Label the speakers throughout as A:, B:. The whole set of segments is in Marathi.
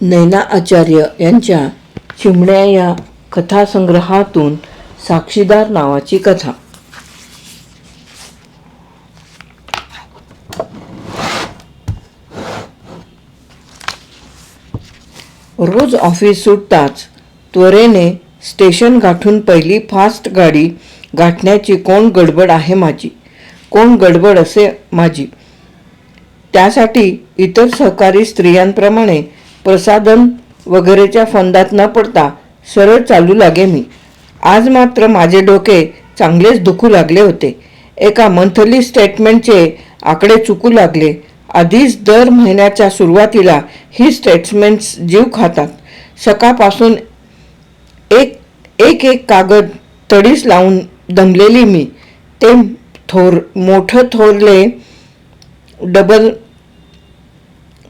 A: नैना आचार्य यांच्या चिमण्या या कथासंग्रहातून साक्षीदार नावाची कथा. रोज ऑफिस सुटताच त्वरेने स्टेशन गाठून पहिली फास्ट गाडी गाठण्याची कोण गडबड आहे माझी, कोण गडबड असे माझी. त्यासाठी इतर सहकारी स्त्रियांप्रमाणे प्रसाधन वगैरेच्या फंदात न पडता सरळ चालू लागे मी. आज मात्र माझे डोके चांगलेच दुखू लागले होते. एका मंथली स्टेटमेंटचे आकडे चुकू लागले. आधीच दर महिन्याच्या सुरुवातीला ही स्टेटमेंट्स जीव खातात. सकाळपासून एक एक कागद तडीस लावून दमलेली मी ते मोठं थोरले डबल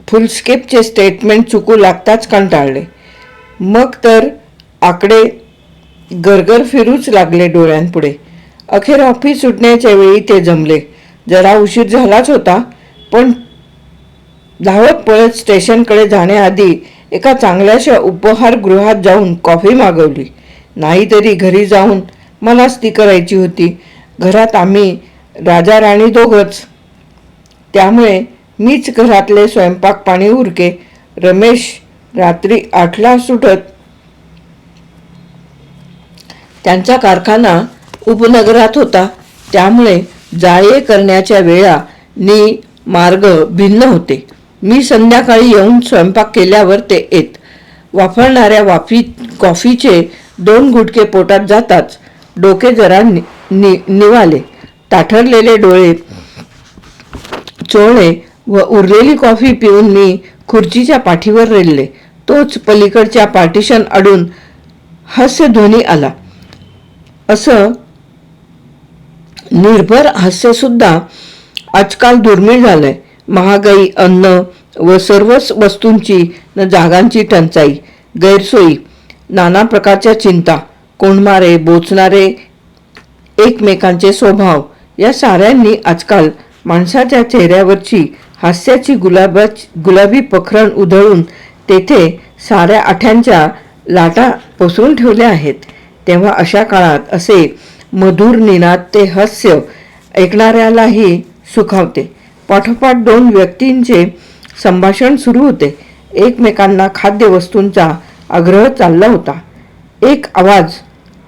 A: फुलस्केपचे स्टेटमेंट चुकू लागताच कंटाळले. मग तर आकडे गरगर फिरूच लागले डोळ्यांपुढे. अखेर ऑफिस सुटण्याच्या वेळी ते जमले. जरा उशीर झालाच होता, पण धावत पळत स्टेशनकडे जाण्याआधी एका चांगल्याशा उपहारगृहात जाऊन कॉफी मागवली. नाहीतरी घरी जाऊन मलाच ती करायची होती. घरात आम्ही राजा राणी दोघंच, त्यामुळे मीच घरातले स्वयंपाक पाणी उरके. रमेश रात्री 8ला सुटत. त्यांचा कारखाना उपनगरात होता, त्यामुळे जाये करण्याच्या वेळा नि मार्ग भिन्न होते. मी संध्याकाळी येऊन स्वयंपाक केल्यावर ते येत. वाफळणाऱ्या कॉफीचे 2 घुटके पोटात जाताच डोके जरा निवाले. ताठरलेले डोळे चोळले व उरलेली कॉफी पिऊन मी खुर्चीच्या पाठीवर रेलले. तोच पलीकडच्या पार्टिशन अडून हास्यध्वनी आला. असं निर्भर हास्यसुद्धा आजकाल दुर्मिळ झालंय. महागाई, अन्न व सर्वच वस्तूंची न जागांची टंचाई, गैरसोयी, नाना प्रकारच्या चिंता, कोंडमारे बोचणारे एकमेकांचे स्वभाव, या साऱ्यांनी आजकाल माणसाच्या चेहऱ्यावरची हास्याची गुलाबी पखरण उधळून तेथे साऱ्या आठ्यांच्या लाटा पसरून ठेवल्या आहेत. तेव्हा अशा काळात असे मधुर निनाद ते हास्य ऐकणाऱ्यालाही सुखावते. पाठोपाठ 2 व्यक्तींचे संभाषण सुरू होते. एकमेकांना खाद्यवस्तूंचा आग्रह चालला होता. एक आवाज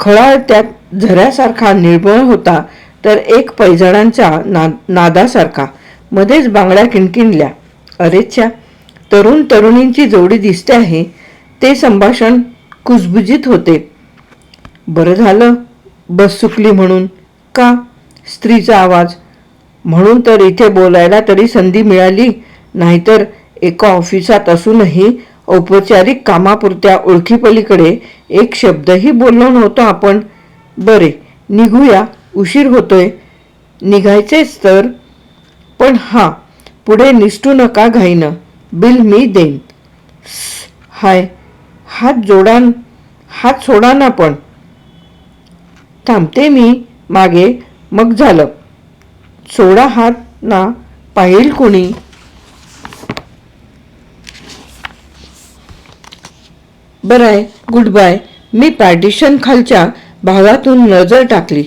A: खळाळ त्यात झऱ्यासारखा निर्मळ होता, तर एक पैजणांच्या नादासारखा. मध्येच बांगड्या किणकिणल्या. अरेच्छा, तरुण तरुणींची जोडी दिसते आहे. ते संभाषण कुजबुजीत होते. बरं झालं बस चुकली म्हणून. का? स्त्रीचा आवाज. म्हणून तर इथे बोलायला तरी संधी मिळाली, नाहीतर एका ऑफिसात असूनही औपचारिक कामापुरत्या ओळखीपलीकडे एक शब्दही बोललो नव्हतो आपण. बरे, निघूया, उशीर होतोय. निघायचेच तर. पण पुढे निसटू नका घाईनं. बिल मी देईन. हाय, हात सोडा ना. पण थांबते मी मागे. मग झालं. सोडा हात ना. पाहिल कोणी. बरंय, गुड बाय. मी पार्टिशन खालच्या भागातून नजर टाकली.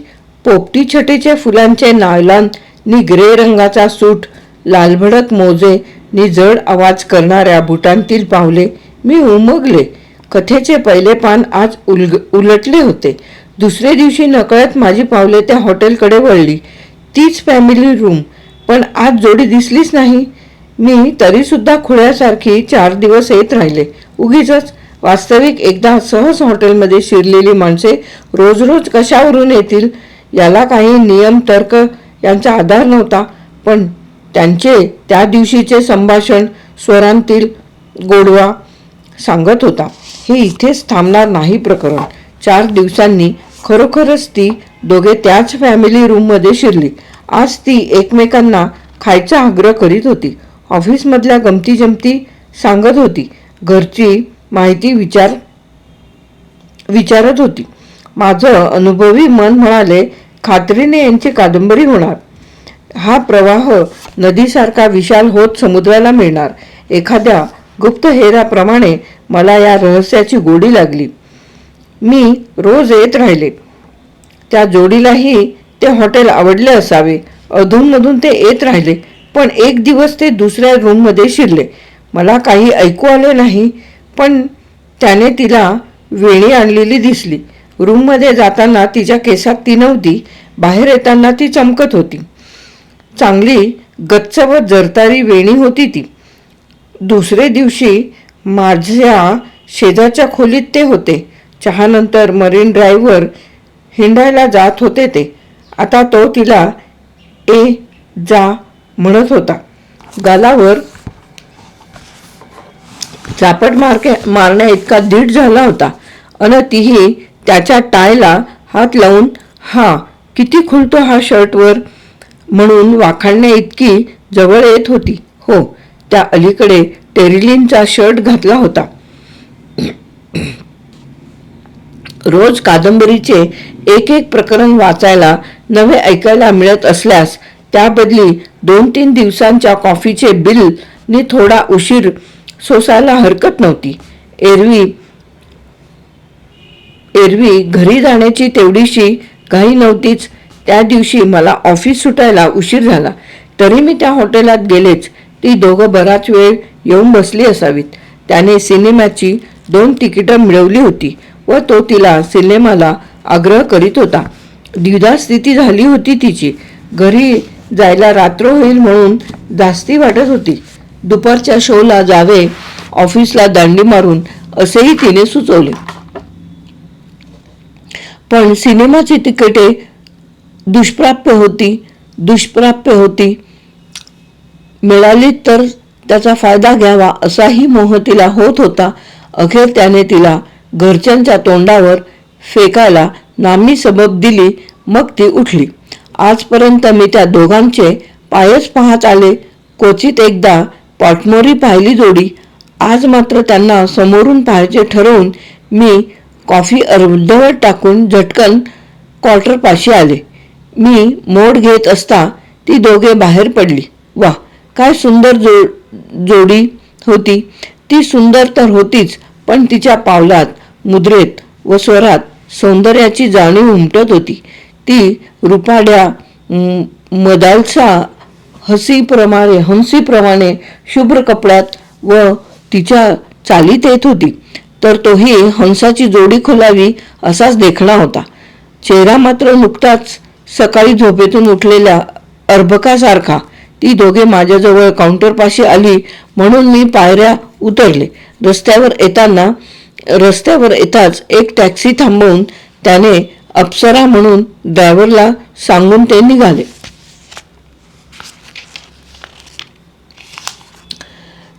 A: पोपटी छटेच्या फुलांचे नायलॉन नि ग्रे रंगाचा सूट, लालभडक मोजे नि जड आवाज करणाऱ्या बुटांतील पावले. मी उमगले. कथेचे पहिले पान आज उलटले होते. दुसरे दिवशी नकळत माझी पावले त्या हॉटेलकडे वळली. तीच फॅमिली रूम, पण आज जोडी दिसलीच नाही. मी तरीसुद्धा खुळ्यासारखी 4 दिवस येत राहिले. उगीच. वास्तविक एकदा सहज हॉटेलमध्ये शिरलेली माणसे रोज रोज कशावरून येतील, याला काही नियम तर्क यांचा आधार नव्हता. पण त्यांचे त्या दिवशीचे संभाषण स्वरांतील गोडवा सांगत होता. हे इथेच थांबणार नाही प्रकरण. 4 दिवसांनी खरोखरच ती दोघे त्याच फॅमिली रूममध्ये शिरली. आज ती एकमेकांना खायचा आग्रह करीत होती. ऑफिसमधल्या गमती जमती सांगत होती. घरची माहिती विचारत होती. माझं अनुभवी मन म्हणाले, खात्रीने यांची कादंबरी होणार. हा प्रवाह नदीसारखा विशाल होत समुद्राला मिळणार. एखाद्या गुप्तहेराप्रमाणे मला या रहस्याची गोडी लागली. मी रोज येत राहिले. त्या जोडीलाही ते हॉटेल आवडले असावे. अधूनमधून ते येत राहिले, पण एक दिवस ते दुसऱ्या रूममध्ये शिरले. मला काही ऐकू आले नाही, पण त्याने तिला वेणी आणलेली दिसली. रूममध्ये जाताना तिच्या केसात ती नव्हती, बाहेर येताना ती चमकत होती. चांगली गच्च व जरतारी वेणी होती ती. दुसरे दिवशी माझ्या शेजारच्या खोलीत ते होते. चहानंतर मरीन ड्राईव्हवर हिंडायला जात होते ते. आता तो तिला ए जा म्हणत होता. गालावर चापट मारण्या इतका धीट झाला होता. अन तीही त्याच्या टायला हात लावून हा किती खुलतो हा शर्टवर म्हणून वाखाणण्या इतकी जवळ येत होती. हो, त्या अलीकडे टेरिलिनचा शर्ट घातला होता. रोज कादंबरीचे एक एक प्रकरण वाचायला, नवे ऐकायला मिळत असल्यास त्याबदली 2-3 दिवसांच्या कॉफीचे बिल नि थोडा उशीर सोसायला हरकत नव्हती. एरवी घरी जाण्याची तेवढीशी घाई नव्हतीच. त्या दिवशी मला ऑफिस सुटायला उशीर झाला, तरी मी त्या हॉटेलात गेलेच. ती दोघं बराच वेळ येऊन बसली असावीत. त्याने सिनेमाची 2 तिकीटं मिळवली होती व तो तिला सिनेमाला आग्रह करीत होता. द्विधा स्थिती झाली होती तिची. घरी जायला रात्र होईल म्हणून जास्ती वाटत होती. दुपारच्या शोला जावे, ऑफिसला दांडी मारून, असेही तिने सुचवले. पण सिनेमाची तिकिटे दुष्प्राप्य होती. मिळाली तर त्याचा फायदा घ्यावा असाही मोह तिला होत होता. अखेर त्याने तिला घरच्यांच्या तोंडावर फेकायला नामी सबब दिली. मग ती उठली. आजपर्यंत मी त्या दोघांचे पायच पाहत आले. क्वचित एकदा पाठमोरी पाहिली जोडी. आज मात्र त्यांना समोरून पाहायचे ठरवून मी कॉफी अर्धवट टाकून झटकन क्वार्टरपाशी आले. मी मोड घेत असता ती दोघे बाहेर पडली. वा, काय सुंदर जोडी होती. ती सुंदर तर होतीच, पण तिच्या पावलात, मुद्रेत व स्वरात सौंदर्याची जाणीव उमटत होती. ती रुपाड्या मदालसा हंसीप्रमाणे शुभ्र कपड्यात व तिच्या चालीत येत होती, तर तोही हंसाची जोडी खोलावी असाच देखणा होता. चेहरा मात्र नुकताच सकाळी झोपेतून उठलेल्या अर्भकासारखा. ती दोघे माझ्याजवळ काउंटरपाशी आली म्हणून मी पायऱ्या उतरले. रस्त्यावर येताच एक टॅक्सी थांबवून त्याने अप्सरा म्हणून ड्रायव्हरला सांगून ते निघाले.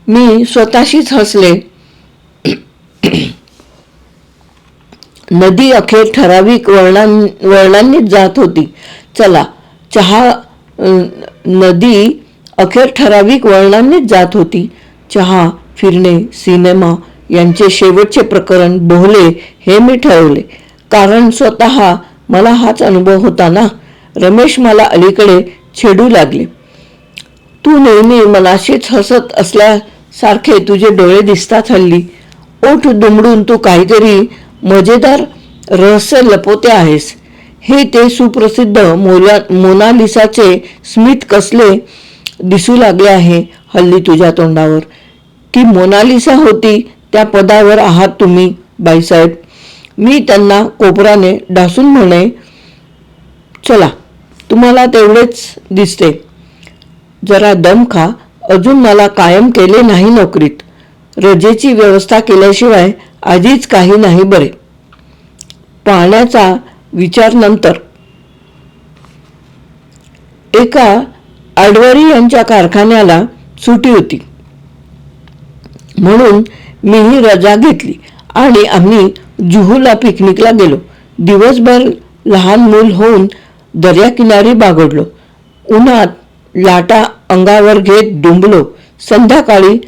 A: मी स्वतःशीच हसले. नदी अखेर ठराविक वळणांनीच जात होती. चहा, फिरणे, सिनेमा यांचे शेवटचे प्रकरण बोहले हे मी ठरवले. कारण स्वतः मला हाच अनुभव होता ना. रमेश मला अलीकडे छेडू लागले. तू नेहमी मनाशीच हसत असल्यासारखे तुझे डोळे दिसतात हल्ली. ओठ दुमडून तू काहीतरी मजेदार रहस्य लपवते आहेस. हे ते सुप्रसिद्ध मोनालिसाचे स्मित कसले दिसू लागले आहे हल्ली तुझ्या तोंडावर. की मोनालिसा होती त्या पदावर आहात तुम्ही बाईसाहेब. मी त्यांना कोपराने ढासून म्हणे, चला, तुम्हाला तेवढेच दिसते. जरा दम खा. अजून मला कायम केले नाही नोकरीत. रजेची व्यवस्था केल्याशिवाय आधीच काही नाही बरे. पाहण्याचा विचार नंतर. एका आडवारी यांच्या कारखान्याला सुटी होती म्हणून मीही रजा घेतली आणि आम्ही जुहूला पिकनिकला गेलो. दिवसभर लहान मूल होऊन दर्याकिनारी बागडलो. उन्हात लाटा अंगावर घेत डुंबलो. संध्याकाळी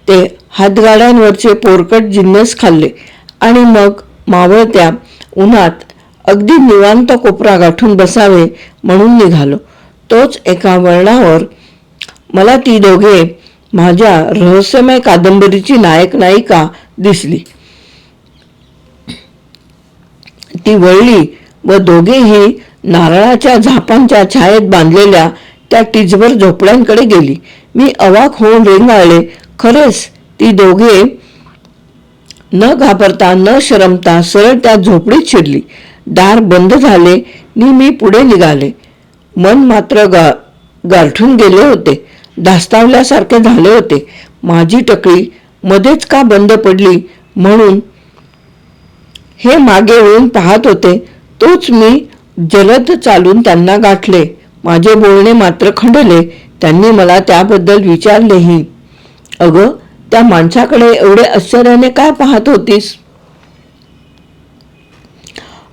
A: ते हातगाड्यांवरचे पोरकट जिन्नस खाल्ले आणि मग मावळत्या उन्हात अगदी निवांत कोपरा गाठून बसावे म्हणून निघालो. तोच एका वळणावर मला ती दोघे माझ्या रहस्यमय कादंबरीची नायक नायिका दिसली. ती वळली व दोघेही नारळाच्या झापांच्या छायेत बांधलेल्या त्या टिचभर झोपड्यांकडे गेली. मी अवाक होऊन रेंगाळले. खरेच ती दोघे न घाबरता न शरमता सरळ त्या झोपडीत शिरली. दार बंद झाले नि मी पुढे निघाले. मन मात्र गारठून गेले होते. धास्तावल्यासारखे झाले होते. माझी टकळी मध्येच का बंद पडली म्हणून हे मागे वळून पाहत होते. तोच मी जलद चालून त्यांना गाठले. माझे बोलणे मात्र खंडले. त्यांनी मला त्याबद्दल विचारलेही. अगं, त्या माणसाकडे एवढे आश्चर्याने काय पाहत होतीस?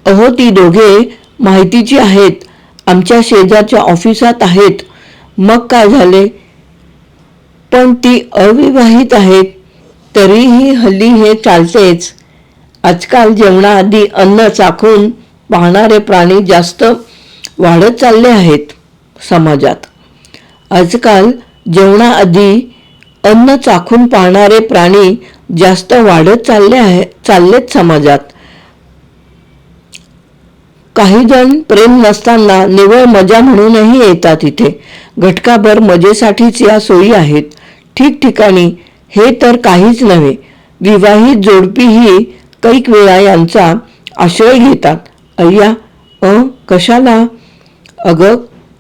A: अहो, ती दोघे माहितीची आहेत. आमच्या शेजारच्या ऑफिसात आहेत. मग काय झाले? पण ती अविवाहित आहेत. तरीही हल्ली हे चालतेच. आजकाल जेवणाआधी अन्न चाखून पाहणारे प्राणी जास्त वाढत चालले आहेत समाजात. आजकाल जेवणाआधी अन्न चाखून पाहणारे प्राणी जास्त वाढत चाललेत समाजात. काही जण प्रेम नसताना निव्वळ मजा म्हणूनही येतात इथे. घटकाभर मजेसाठीच या सोयी आहेत. ठिकठिकाणी हे तर काहीच नव्हे. विवाहित जोडपीही कैक वेळा यांचा आश्रय घेतात. अय्या, कशाला? अगं,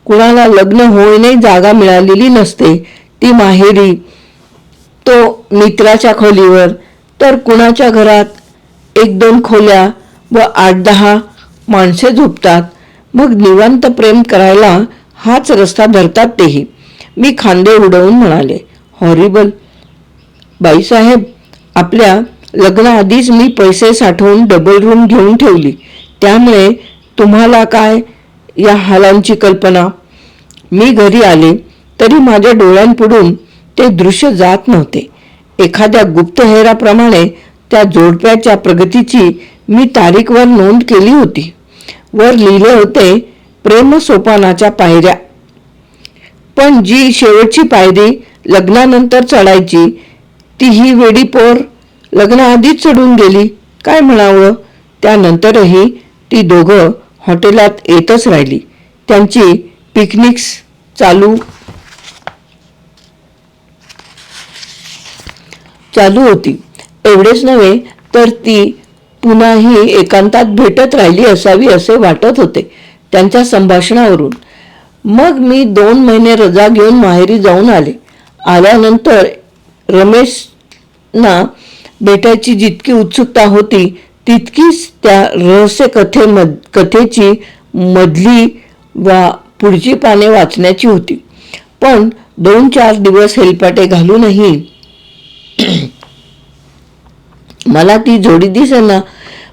A: कुणाला लग्न होईनही जागा मिळालेली नसते. ती माहेरी, तो मित्राच्या खोलीवर, तर कुणाच्या घरात 1-2 खोल्या व 8-10 माणसे झोपतात. मग निवांत प्रेम करायला हाच रस्ता धरतात तेही. मी खांदे उडवून म्हणाले, हॉरिबल. बाईसाहेब, आपल्या लग्नाआधीच मी पैसे साठवून डबल रूम घेऊन ठेवली. त्यामुळे तुम्हाला काय या हालांची कल्पना? मी घरी आले तरी माझ्या डोळ्यांपुढून ते दृश्य जात नव्हते. एखाद्या गुप्तहेराप्रमाणे त्या जोडप्याच्या प्रगतीची मी तारीखवर नोंद केली होती. वर लिहिले होते, प्रेम सोपानाच्या पायऱ्या. पण जी शेवटची पायरी लग्नानंतर चढायची ती ही वेडी पोर लग्नाआधीच चढून गेली. काय म्हणावं? त्यानंतरही ती दोघं हॉटेलात येतच राहिली. त्यांची पिकनिक्स चालू होती. एवढेच नव्हे तर ती पुन्हाही एकांतात भेटत राहिली असावी असे वाटत होते त्यांच्या संभाषणावरून. मग मी 2 महिने रजा घेऊन माहेरी जाऊन आले. आल्यानंतर रमेशना भेटायची जितकी उत्सुकता होती तितकीच त्या रहस्य कथेची मधली वा पुढची पाने वाचण्याची होती. पण 2-4 दिवस हेलपाटे घालूनही मला ती जोडी दिसेना.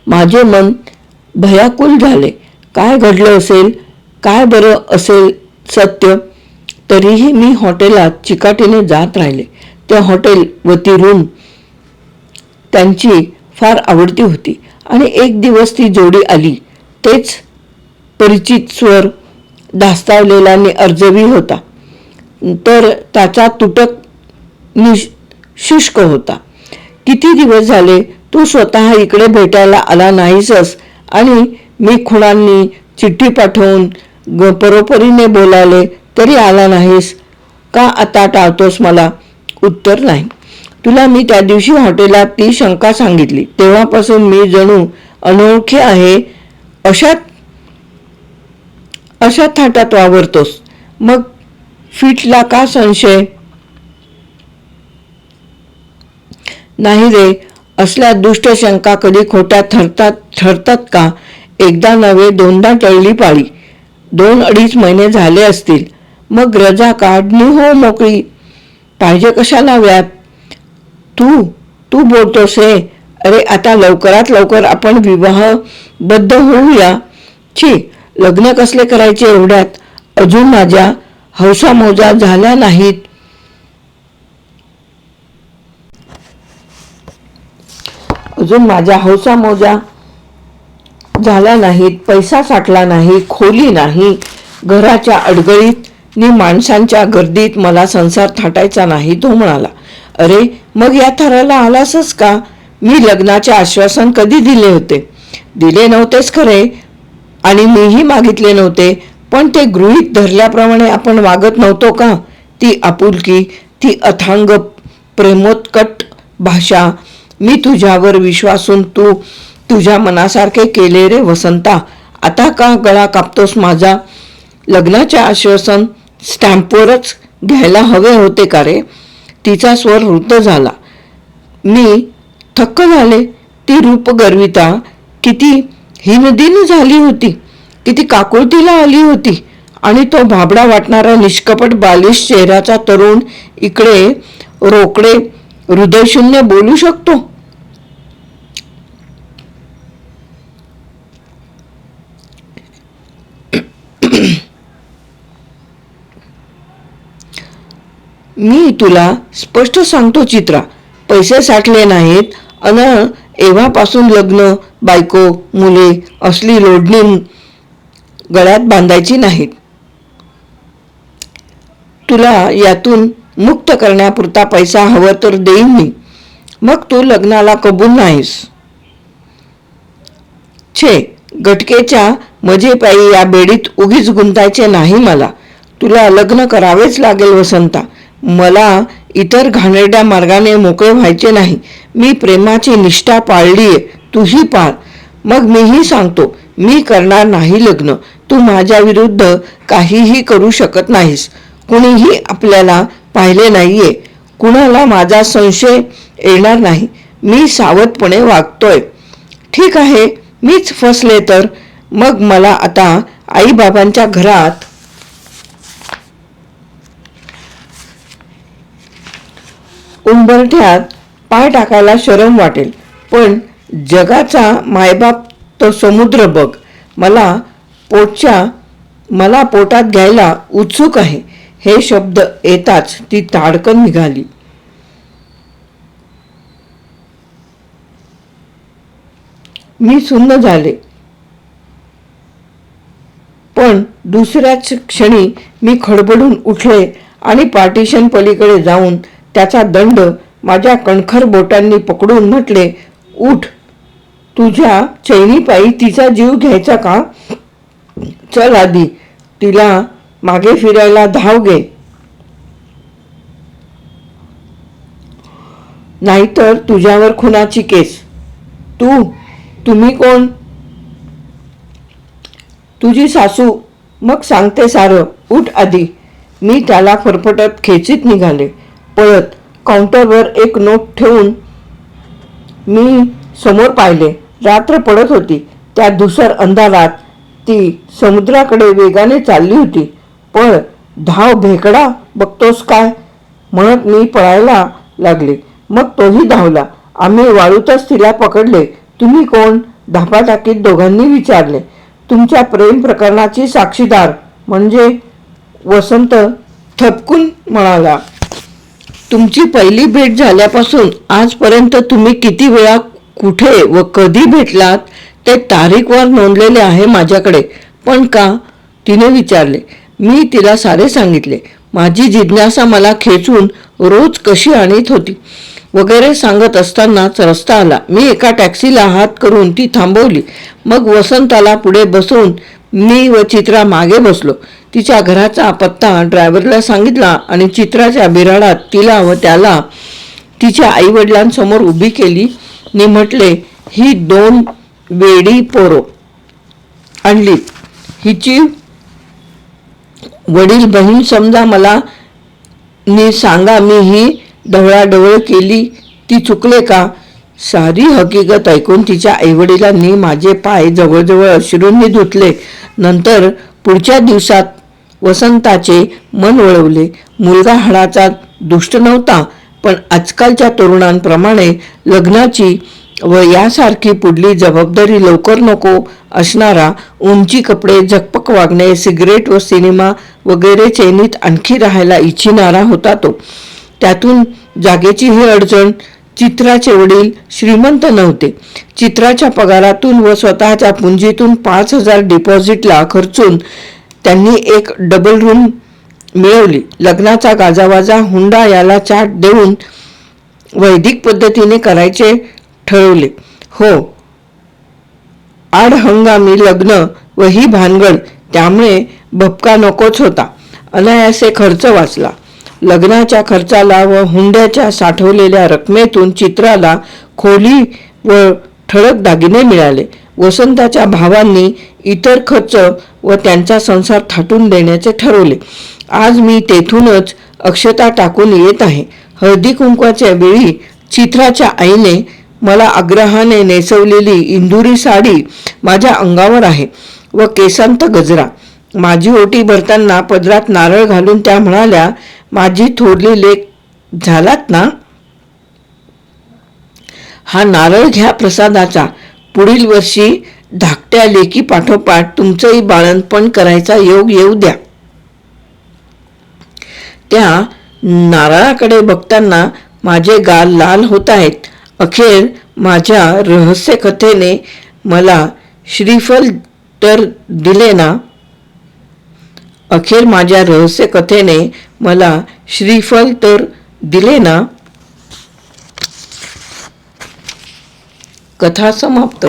A: माझे मन भयाकुल झाले. काय घडलं असेल? काय बरं असेल सत्य? तरीही मी हॉटेलात चिकाटीने जात राहिले. ते हॉटेल व ती रूम त्यांची फार आवडती होती. आणि एक दिवस ती जोडी आली. तेच परिचित स्वर धास्तावलेला आणि अर्जवी होता, तर त्याचा तुटक शुष्क होता. किती दिवस झाले तू स्वतः इकडे भेटायला आला नाहीसस आणि मी खुणांनी चिठ्ठी पाठवून परोपरीने बोलावले तरी आला नाहीस. का आता टाळतोस मला? उत्तर नाही. तुला मी त्या दिवशी हॉटेलात ती शंका सांगितली. तेव्हापासून मी जणू अनोळखी आहे अशा थाटात वावरतोस. मग फिटला का संशय? नाही रे, असल्या दुष्ट शंका कधी खोट्या ठरतात का? एकदा नव्हे 2दा टळली पाळी. 2-2.5 महिने झाले असतील. मग रजा काढणी हो मोकळी. पाहिजे कशाला व्याप? तू बोलतोस हे? अरे, आता लवकरात लवकर आपण विवाहबद्ध होऊया. छी, लग्न कसले करायचे एवढ्यात? अजून माझ्या हौसामौजा झाल्या नाहीत. पैसा साठला नाही, खोली नाही, घराच्या अडगळीत नि माणसांच्या गर्दीत मला संसार थाटायचा नाही, तो म्हणाला. अरे मग या थराला आलासच का? मी लग्नाचे आश्वासन कधी दिले होते? दिले नव्हतेच खरे, आणि मीही मागितले नव्हते, पण ते गृहीत धरल्याप्रमाणे आपण वागत नव्हतो का? ती आपुलकी, ती अथांग प्रेमोत्कट भाषा, मी तुझ्यावर विश्वासून तू तुझ्या मनासारखे केले रे वसंता. आता का गळा कापतोस माझा? लग्नाचे आश्वासन स्टॅम्पवरच घ्यायला हवे होते का रे? तिचा स्वर वृद्ध झाला. मी थक्क झाले. ती रूपगर्विता किती हीनदीन झाली होती, किती काकुळतीला आली होती. आणि तो भाबडा वाटणारा निष्कपट बालिश चेहऱ्याचा तरुण इकडे रोकडे हृदयशून्य बोलू शकतो. मी तुला स्पष्ट सांगतो चित्रा, पैसे साठले नाहीत अन एव्हापासून लग्न, बायको, मुले असली लोडणी गळ्यात बांधायची नाहीत. तुला यातून मुक्त करण्यापुरता पैसा हवा तर देईन मी, मग तू लग्नाला कबूल नाहीस. छे, गटकेच्या मजेपायी या बेडीत उगीच गुंतायचे नाही मला. तुला लग्न करावेच लागेल वसंता. मला इतर घाणेरड्या मार्गाने मोकळे व्हायचे नाही. मी प्रेमाची निष्ठा पाळलीये, तूही पाळ. मग मीही सांगतो, मी करणार नाही लग्न. तू माझ्या विरुद्ध काहीही करू शकत नाहीस. कुणीही आपल्याला पाहिले नाहीये, कुणाला माझा संशय येणार नाही. मी सावधपणे वागतोय. ठीक आहे, मीच फसले तर मग मला आता आईबाबांच्या घरात उंबरठ्यात पाय टाकायला शरम वाटेल. पण जगाचा मायबाप तो समुद्र बघ. मला पोटात घ्यायला उत्सुक आहे. हे शब्द येताच ती ताडकन निघाली. मी सुन्न झाले. पण दुसऱ्याच क्षणी मी खडबडून उठले आणि पार्टिशन पलीकडे जाऊन त्याचा दंड माझ्या कणखर बोटांनी पकडून म्हटले, उठ. तुझ्या चैनीपायी तिचा जीव घ्यायचा का? चल आधी तिला मागे फिरायला धाव घे, नाहीतर तुझ्यावर खुनाची केस. तुम्ही कोण? तुझी सासू. मग सांगते सारं, उठ आधी. मी त्याला फरफटत खेचीत निघाले. पळत काउंटरवर एक नोट ठेवून मी समोर पाहिले. रात्र पडत होती. त्या धुसर अंधारात ती समुद्राकडे वेगाने चालली होती. पळ, धाव भेकडा, बघतोस काय? म्हणत मी पळायला लागले. मग तोही धावला. आम्ही वाळूतच तिला पकडले. तुम्ही कोण? धापाटाकीत दोघांनी विचारले. तुमच्या प्रेम प्रकरणाची साक्षीदार म्हणजे, वसंत थपकून म्हणाला. तुमची पहिली भेट झाल्यापासून आजपर्यंत तुम्ही किती वेळा, कुठे व कधी भेटलात ते तारीखवर नोंदलेले आहे माझ्याकडे. पण का? तिने विचारले. मी तिला सारे सांगितले. माझी जिज्ञासा मला खेचून रोज कशी आणीत होती वगैरे सांगत असतानाच रस्ता आला. मी एका टॅक्सीला हात करून ती थांबवली. मग वसंताला पुढे बसवून मी व चित्रा मागे बसलो. तिच्या घराचा पत्ता ड्रायव्हरला सांगितला आणि चित्राच्या बिराडात तिला व त्याला तिच्या आईवडिलांसमोर उभी केली. नि म्हटले, ही 2 वेडी पोरो आणलीत. हिची वडील बहीण समजा मला, नि सांगा मी ही ढवळाढवळ केली. ती चुकले का? सारी हकीकत ऐकून तिच्या आईवडिलांनी माझे पाय जवळजवळ अश्रूंनी धुतले. नंतर पुढच्या दिवसात वसंताचे मन वळवले. मुलगा हाडाचा दुष्ट नव्हता, पण आजकालच्या तरुणांप्रमाणे लग्नाची व यासारखी पुढली जबाबदारी लवकर नको असणारा, उंची कपडे, झकपक वागणे, सिगरेट व सिनेमा वगैरे चैनीत आणखी राहायला इच्छिणारा होता तो. त्यातून जागेची ही अडचण. चित्राचे वडील श्रीमंत नव्हते. चित्राच्या पगारातून व स्वतःच्या पुंजीतून 5,000 डिपॉझिटला खर्चून त्यांनी एक डबल रूम मिळवली. लग्नाचा गाजावाजा हुंडा याला चाट देऊन वैदिक पद्धतीने करायचे ठरवले. हो, आड हंगामी लग्न व ही भानगड, त्यामुळे भपका नकोच होता. अनायासे खर्च वाचला. लग्नाच्या खर्चाला व हुंड्याच्या साठवलेल्या रकमेतून चित्राला खोली व ठळक दागिने मिळाले. वसंताच्या भावांनी इतर खर्च व त्यांचा संसार थाटून देण्याचे ठरवले. आज मी तेथूनच अक्षता टाकून येत आहे. हळदी कुंकवाच्या वेळी चित्राच्या आईने मला आग्रहाने नेसवलेली इंदुरी साडी माझ्या अंगावर आहे व केसांत गजरा. माझी ओटी भरताना पदरात नारळ घालून त्या म्हणाल्या, माझी थोरली लेक झालात ना? हा नारळ घ्या प्रसादाचा. पुढील वर्षी धाकट्या लेकी पाठोपाठ तुमचंही बाळणपण करायचा योग येऊ द्या. त्या नारळाकडे बघताना माझे गाल लाल होत आहेत. अखेर माझ्या रहस्य कथेने मला श्रीफल तर दिले ना? अखेर माझ्या रहस्य कथेने मला श्रीफल तर दिले ना? कथा समाप्त.